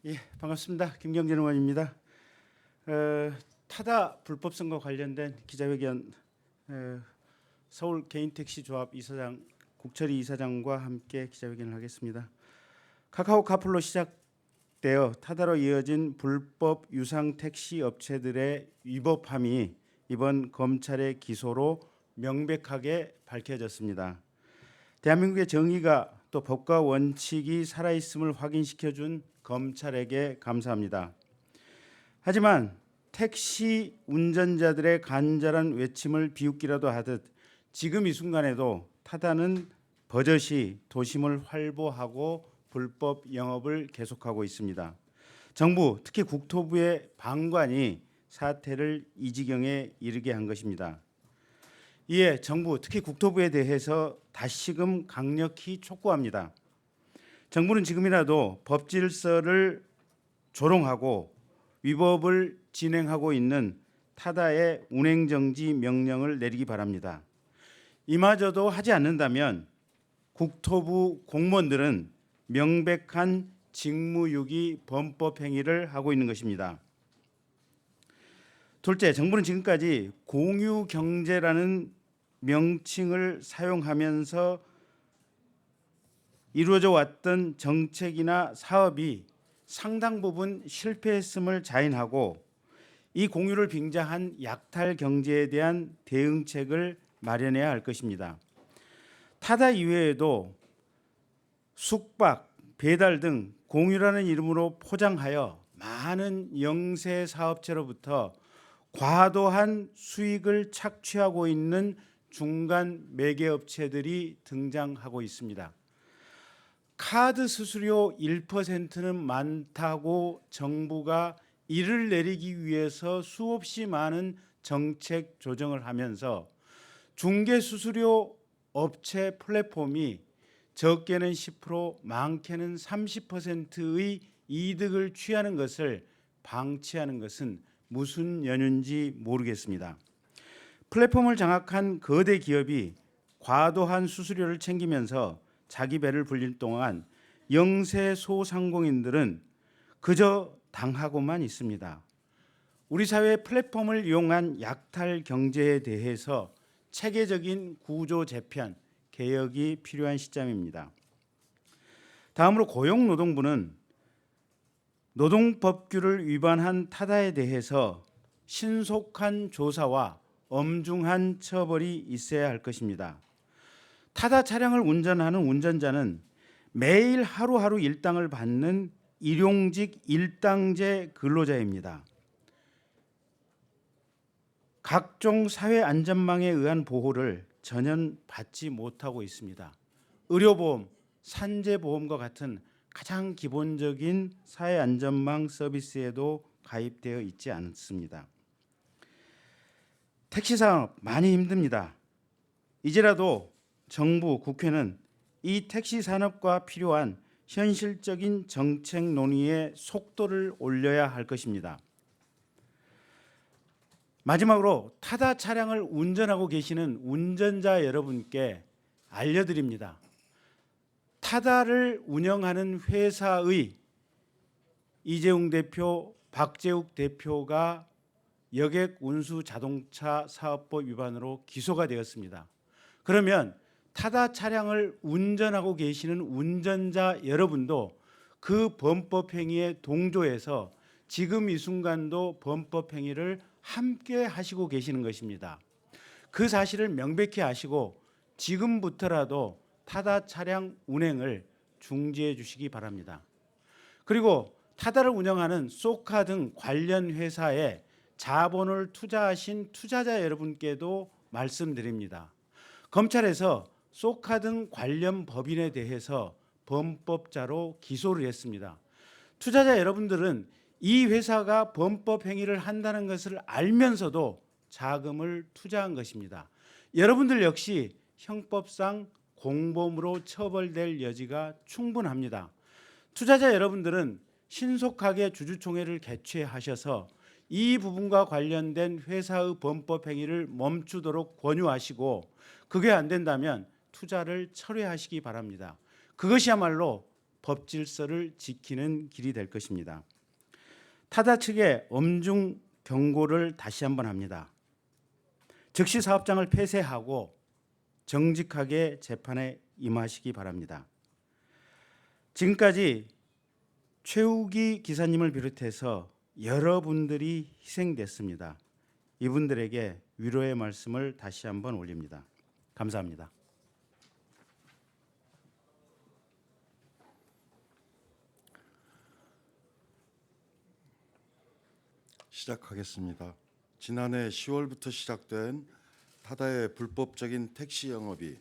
예, 반갑습니다. 김경진 의원입니다. 타다 불법 선거 관련된 기자회견 서울 개인택시조합 이사장 국철희 이사장과 함께 기자회견을 하겠습니다. 카카오 카풀로 시작되어 타다로 이어진 불법 유상 택시 업체들의 위법함이 이번 검찰의 기소로 명백하게 밝혀졌습니다. 대한민국의 정의가 또 법과 원칙이 살아있음을 확인시켜준 검찰에게 감사합니다. 하지만 택시 운전자들의 간절한 외침을 비웃기라도 하듯 지금 이 순간에도 타다는 버젓이 도심을 활보하고 불법 영업을 계속하고 있습니다. 정부, 특히 국토부의 방관이 사태를 이 지경에 이르게 한 것입니다. 이에 정부, 특히 국토부에 대해서 다시금 강력히 촉구합니다. 정부는 지금이라도 법 질서를 조롱하고 위법을 진행하고 있는 타다의 운행정지 명령을 내리기 바랍니다. 이마저도 하지 않는다면 국토부 공무원들은 명백한 직무유기 범법 행위를 하고 있는 것입니다. 둘째, 정부는 지금까지 공유경제라는 명칭을 사용하면서 이루어져 왔던 정책이나 사업이 상당 부분 실패했음을 자인하고 이 공유를 빙자한 약탈 경제에 대한 대응책을 마련해야 할 것입니다. 타다 이외에도 숙박, 배달 등 공유라는 이름으로 포장하여 많은 영세 사업체로부터 과도한 수익을 착취하고 있는 중간 매개업체들이 등장하고 있습니다. 카드 수수료 1%는 많다고 정부가 이를 내리기 위해서 수없이 많은 정책 조정을 하면서 중개 수수료 업체 플랫폼이 적게는 10%, 많게는 30%의 이득을 취하는 것을 방치하는 것은 무슨 연유인지 모르겠습니다. 플랫폼을 장악한 거대 기업이 과도한 수수료를 챙기면서 자기 배를 불릴 동안 영세 소상공인들은 그저 당하고만 있습니다. 우리 사회의 플랫폼을 이용한 약탈 경제에 대해서 체계적인 구조 재편, 개혁이 필요한 시점입니다. 다음으로 고용노동부는 노동법규를 위반한 타다에 대해서 신속한 조사와 엄중한 처벌이 있어야 할 것입니다. 타다 차량을 운전하는 운전자는 매일 하루하루 일당을 받는 일용직 일당제 근로자입니다. 각종 사회 안전망에 의한 보호를 전혀 받지 못하고 있습니다. 의료보험, 산재보험과 같은 가장 기본적인 사회 안전망 서비스에도 가입되어 있지 않습니다. 택시 산업 많이 힘듭니다. 이제라도 정부, 국회는 이 택시 산업과 필요한 현실적인 정책 논의의 속도를 올려야 할 것입니다. 마지막으로 타다 차량을 운전하고 계시는 운전자 여러분께 알려드립니다. 타다를 운영하는 회사의 이재용 대표, 박재욱 대표가 여객 운수 자동차 사업법 위반으로 기소가 되었습니다. 그러면 타다 차량을 운전하고 계시는 운전자 여러분도 그 범법 행위에 동조해서 지금 이 순간도 범법 행위를 함께 하시고 계시는 것입니다. 그 사실을 명백히 아시고 지금부터라도 타다 차량 운행을 중지해 주시기 바랍니다. 그리고 타다를 운영하는 소카 등 관련 회사에 자본을 투자하신 투자자 여러분께도 말씀드립니다. 검찰에서 소카 등 관련 법인에 대해서 범법자로 기소를 했습니다. 투자자 여러분들은 이 회사가 범법 행위를 한다는 것을 알면서도 자금을 투자한 것입니다. 여러분들 역시 형법상 공범으로 처벌될 여지가 충분합니다. 투자자 여러분들은 신속하게 주주총회를 개최하셔서 이 부분과 관련된 회사의 범법 행위를 멈추도록 권유하시고 그게 안 된다면 투자를 철회하시기 바랍니다. 그것이야말로 법 질서를 지키는 길이 될 것입니다. 타다 측에 엄중 경고를 다시 한번 합니다. 즉시 사업장을 폐쇄하고 정직하게 재판에 임하시기 바랍니다. 지금까지 최우기 기사님을 비롯해서 여러분들이 희생됐습니다. 이분들에게 위로의 말씀을 다시 한번 올립니다. 감사합니다. 시작하겠습니다. 지난해 10월부터 시작된 타다의 불법적인 택시 영업이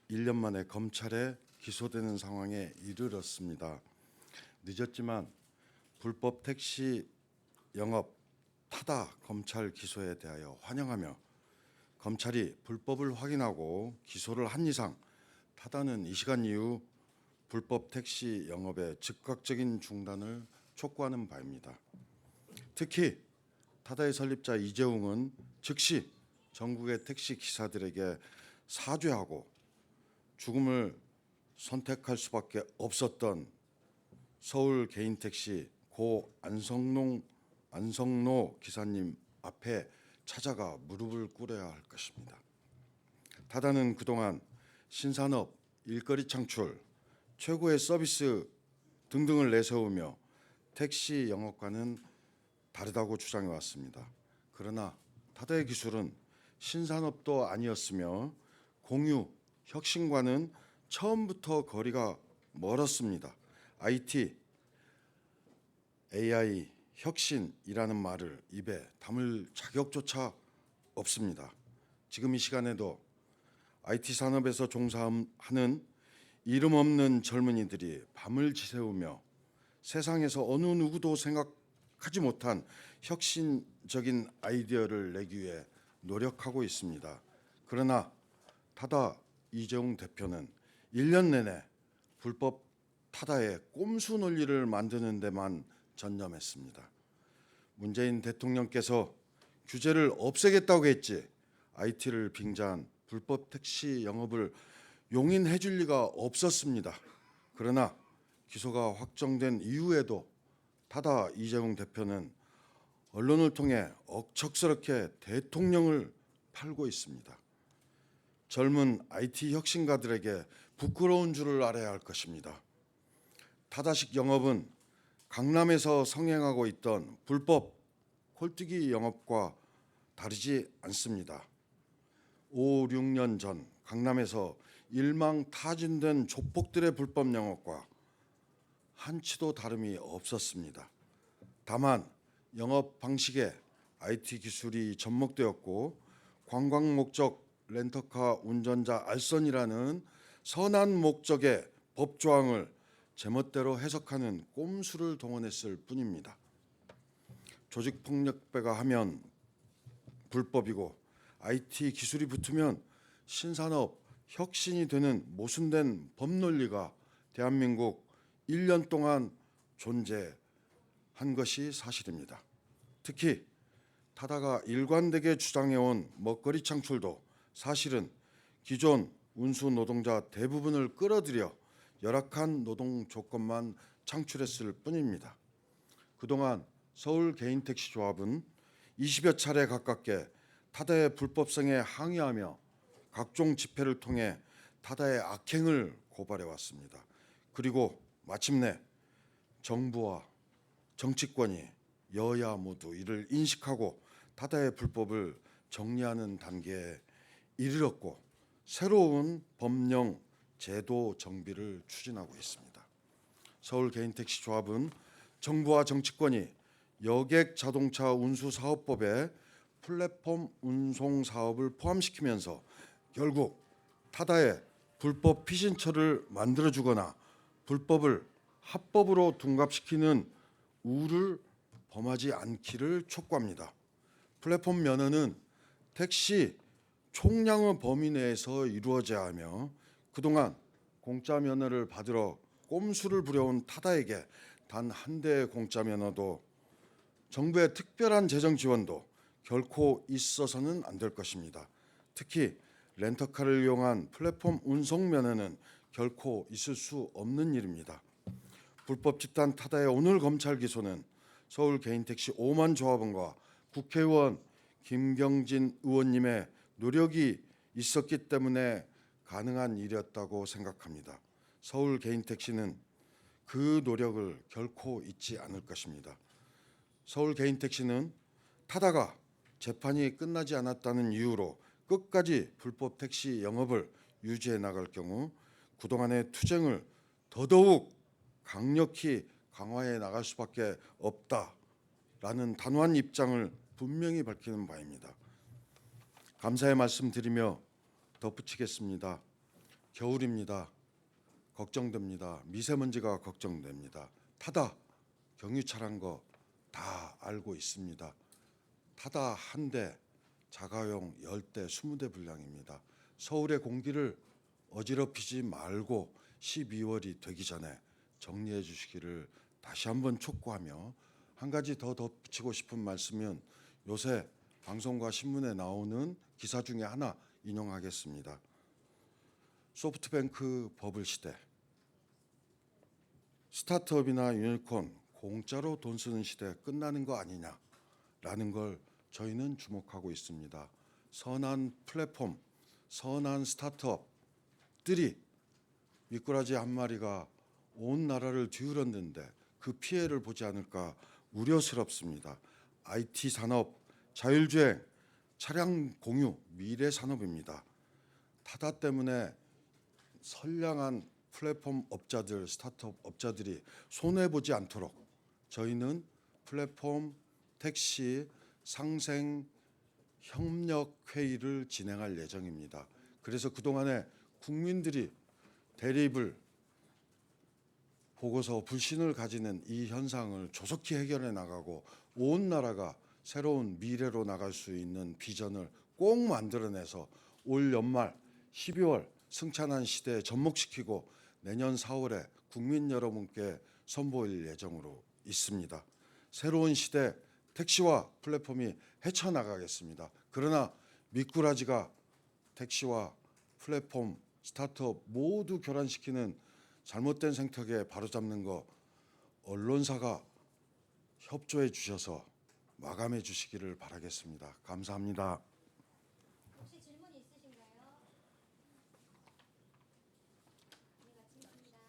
1년 만에 검찰에 기소되는 상황에 이르렀습니다. 늦었지만 불법 택시 영업 타다 검찰 기소에 대하여 환영하며 검찰이 불법을 확인하고 기소를 한 이상 타다는 이 시간 이후 불법 택시 영업의 즉각적인 중단을 촉구하는 바입니다. 특히 타다의 설립자 이재웅은 즉시 전국의 택시 기사들에게 사죄하고 죽음을 선택할 수밖에 없었던 서울 개인 택시 고 안성노 기사님 앞에 찾아가 무릎을 꿇어야 할 것입니다. 타다는 그동안 신산업, 일거리 창출, 최고의 서비스 등등을 내세우며 택시 영업과는 다르다고 주장해 왔습니다. 그러나 타다의 기술은 신산업도 아니었으며 공유, 혁신과는 처음부터 거리가 멀었습니다. IT, AI, 혁신이라는 말을 입에 담을 자격조차 없습니다. 지금 이 시간에도 IT 산업에서 종사하는 이름 없는 젊은이들이 밤을 지새우며 세상에서 어느 누구도 생각하지 못한 혁신적인 아이디어를 내기 위해 노력하고 있습니다. 그러나 타다 이재용 대표는 1년 내내 불법 타다의 꼼수 논리를 만드는 데만 전념했습니다. 문재인 대통령께서 규제를 없애겠다고 했지 IT를 빙자한 불법 택시 영업을 용인해 줄 리가 없었습니다. 그러나 기소가 확정된 이후에도 타다 이재용 대표는 언론을 통해 억척스럽게 대통령을 팔고 있습니다. 젊은 IT 혁신가들에게 부끄러운 줄을 알아야 할 것입니다. 타다식 영업은 강남에서 성행하고 있던 불법 홀뜨기 영업과 다르지 않습니다. 5, 6년 전 강남에서 일망타진된 조폭들의 불법 영업과 한치도 다름이 없었습니다. 다만 영업 방식에 IT 기술이 접목되었고 관광 목적 렌터카 운전자 알선이라는 선한 목적의 법 조항을 제멋대로 해석하는 꼼수를 동원했을 뿐입니다. 조직폭력배가 하면 불법이고 IT 기술이 붙으면 신산업 혁신이 되는 모순된 법 논리가 대한민국 1년 동안 존재한 것이 사실입니다. 특히 타다가 일관되게 주장해온 먹거리 창출도 사실은 기존 운수 노동자 대부분을 끌어들여 열악한 노동 조건만 창출했을 뿐입니다. 그동안 서울 개인택시조합은 20여 차례 가깝게 타다의 불법성에 항의하며 각종 집회를 통해 타다의 악행을 고발해 왔습니다. 그리고 마침내 정부와 정치권이 여야 모두 이를 인식하고 타다의 불법을 정리하는 단계에 이르렀고 새로운 법령 제도 정비를 추진하고 있습니다. 서울 개인택시조합은 정부와 정치권이 여객 자동차 운수 사업법에 플랫폼 운송 사업을 포함시키면서 결국 타다의 불법 피신처를 만들어주거나 불법을 합법으로 둔갑시키는 우를 범하지 않기를 촉구합니다. 플랫폼 면허는 택시 총량의 범위 내에서 이루어져야 하며 그동안 공짜 면허를 받으러 꼼수를 부려온 타다에게 단 한 대의 공짜 면허도 정부의 특별한 재정 지원도 결코 있어서는 안 될 것입니다. 특히 렌터카를 이용한 플랫폼 운송 면허는 결코 있을 수 없는 일입니다. 불법 집단 타다의 오늘 검찰 기소는 서울 개인택시 5만 조합원과 국회의원 김경진 의원님의 노력이 있었기 때문에 가능한 일이었다고 생각합니다. 서울 개인택시는 그 노력을 결코 잊지 않을 것입니다. 서울 개인택시는 타다가 재판이 끝나지 않았다는 이유로 끝까지 불법 택시 영업을 유지해 나갈 경우 그동안의 투쟁을 더더욱 강력히 강화해 나갈 수밖에 없다라는 단호한 입장을 분명히 밝히는 바입니다. 감사의 말씀드리며 덧붙이겠습니다. 겨울입니다. 걱정됩니다. 미세먼지가 걱정됩니다. 타다 경유차란 거 다 알고 있습니다. 타다 한 대 자가용 10대 20대 분량입니다. 서울의 공기를 어지럽히지 말고 12월이 되기 전에 정리해 주시기를 다시 한번 촉구하며 한 가지 더 덧붙이고 싶은 말씀은 요새 방송과 신문에 나오는 기사 중에 하나 인용하겠습니다. 소프트뱅크 버블 시대, 스타트업이나 유니콘 공짜로 돈 쓰는 시대 끝나는 거 아니냐라는 걸 저희는 주목하고 있습니다. 선한 플랫폼, 선한 스타트업들이 미꾸라지 한 마리가 온 나라를 뒤흔드는데 그 피해를 보지 않을까 우려스럽습니다. IT 산업, 자율주행, 차량 공유, 미래 산업입니다. 타다 때문에 선량한 플랫폼 업자들, 스타트업 업자들이 손해보지 않도록 저희는 플랫폼 택시 상생 협력 회의를 진행할 예정입니다. 그래서 그동안에 국민들이 대립을 보고서 불신을 가지는 이 현상을 조속히 해결해 나가고 온 나라가 새로운 미래로 나갈 수 있는 비전을 꼭 만들어내서 올 연말 12월 승천한 시대에 접목시키고 내년 4월에 국민 여러분께 선보일 예정으로 있습니다. 새로운 시대 택시와 플랫폼이 헤쳐나가겠습니다. 그러나 미꾸라지가 택시와 플랫폼, 스타트업 모두 교란시키는 잘못된 생태계 바로잡는 거 언론사가 협조해 주셔서 마감해 주시기를 바라겠습니다. 감사합니다.